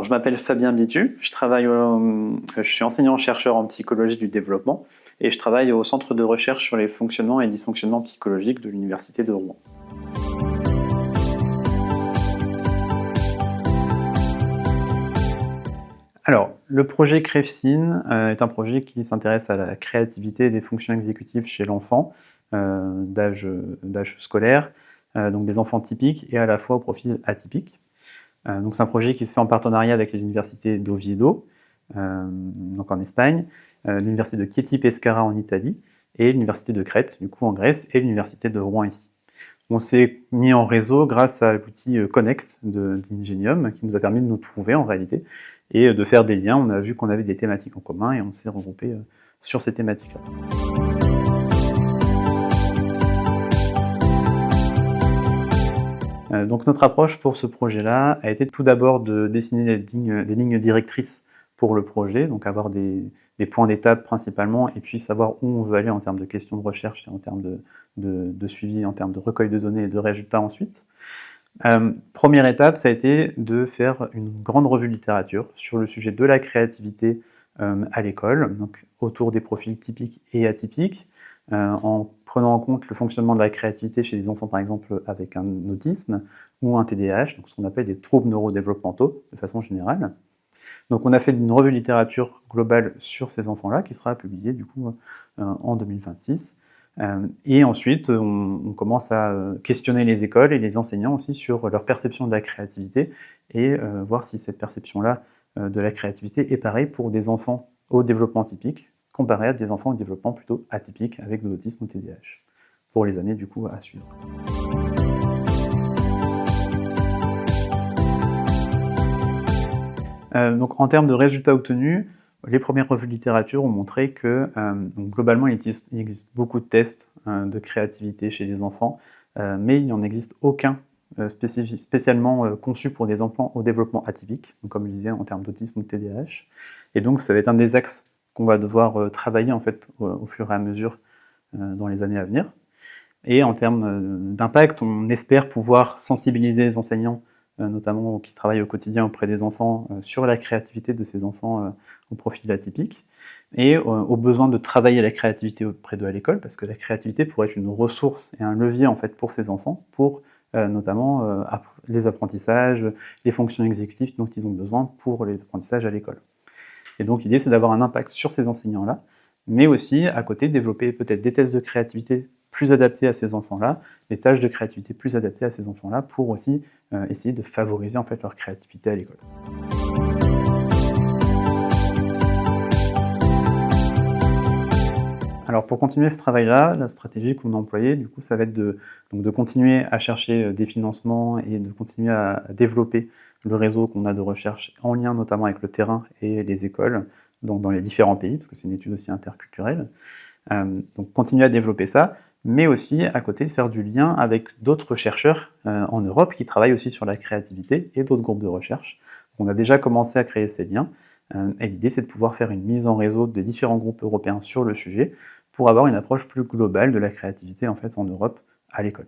Alors, je m'appelle Fabien Bitu, je suis enseignant-chercheur en psychologie du développement et je travaille au centre de recherche sur les fonctionnements et dysfonctionnements psychologiques de l'Université de Rouen. Alors, le projet CREFSIN est un projet qui s'intéresse à la créativité des fonctions exécutives chez l'enfant d'âge scolaire, donc des enfants typiques et à la fois au profil atypique. Donc c'est un projet qui se fait en partenariat avec les universités d'Oviedo, donc en Espagne, l'université de Chieti Pescara en Italie et l'université de Crète, du coup en Grèce, et l'université de Rouen ici. On s'est mis en réseau grâce à l'outil Connect d'Ingenium qui nous a permis de nous trouver en réalité et de faire des liens. On a vu qu'on avait des thématiques en commun et on s'est regroupé sur ces thématiques-là. Donc notre approche pour ce projet-là a été tout d'abord de dessiner des lignes directrices pour le projet, donc avoir des points d'étape principalement, et puis savoir où on veut aller en termes de questions de recherche, et en termes de suivi, en termes de recueil de données et de résultats ensuite. Première étape, ça a été de faire une grande revue littérature sur le sujet de la créativité à l'école, donc autour des profils typiques et atypiques, en prenant en compte le fonctionnement de la créativité chez les enfants, par exemple, avec un autisme ou un TDAH, donc ce qu'on appelle des troubles neurodéveloppementaux, de façon générale. Donc on a fait une revue littérature globale sur ces enfants-là, qui sera publiée, du coup, en 2026. Et ensuite, on commence à questionner les écoles et les enseignants aussi sur leur perception de la créativité, et voir si cette perception-là de la créativité est pareille pour des enfants au développement typique, comparé à des enfants au développement plutôt atypique avec de l'autisme ou TDAH, pour les années du coup à suivre. Donc en termes de résultats obtenus, les premières revues de littérature ont montré que donc globalement il existe beaucoup de tests de créativité chez les enfants, mais il n'en existe aucun spécialement conçu pour des enfants au développement atypique, donc comme je disais en termes d'autisme ou de TDAH. Et donc ça va être un des axes qu'on va devoir travailler en fait au fur et à mesure dans les années à venir. Et en termes d'impact, on espère pouvoir sensibiliser les enseignants, notamment qui travaillent au quotidien auprès des enfants, sur la créativité de ces enfants au profil atypique, et au besoin de travailler la créativité auprès d'eux à l'école, parce que la créativité pourrait être une ressource et un levier en fait pour ces enfants, pour notamment les apprentissages, les fonctions exécutives dont ils ont besoin pour les apprentissages à l'école. Et donc l'idée c'est d'avoir un impact sur ces enseignants-là, mais aussi à côté développer peut-être des tests de créativité plus adaptés à ces enfants-là, des tâches de créativité plus adaptées à ces enfants-là, pour aussi essayer de favoriser en fait leur créativité à l'école. Alors pour continuer ce travail-là, la stratégie qu'on a employée, du coup, ça va être de continuer à chercher des financements et de continuer à développer le réseau qu'on a de recherche en lien notamment avec le terrain et les écoles dans les différents pays, parce que c'est une étude aussi interculturelle. Donc continuer à développer ça, mais aussi à côté de faire du lien avec d'autres chercheurs en Europe qui travaillent aussi sur la créativité et d'autres groupes de recherche. On a déjà commencé à créer ces liens, et l'idée c'est de pouvoir faire une mise en réseau des différents groupes européens sur le sujet pour avoir une approche plus globale de la créativité en fait en Europe à l'école.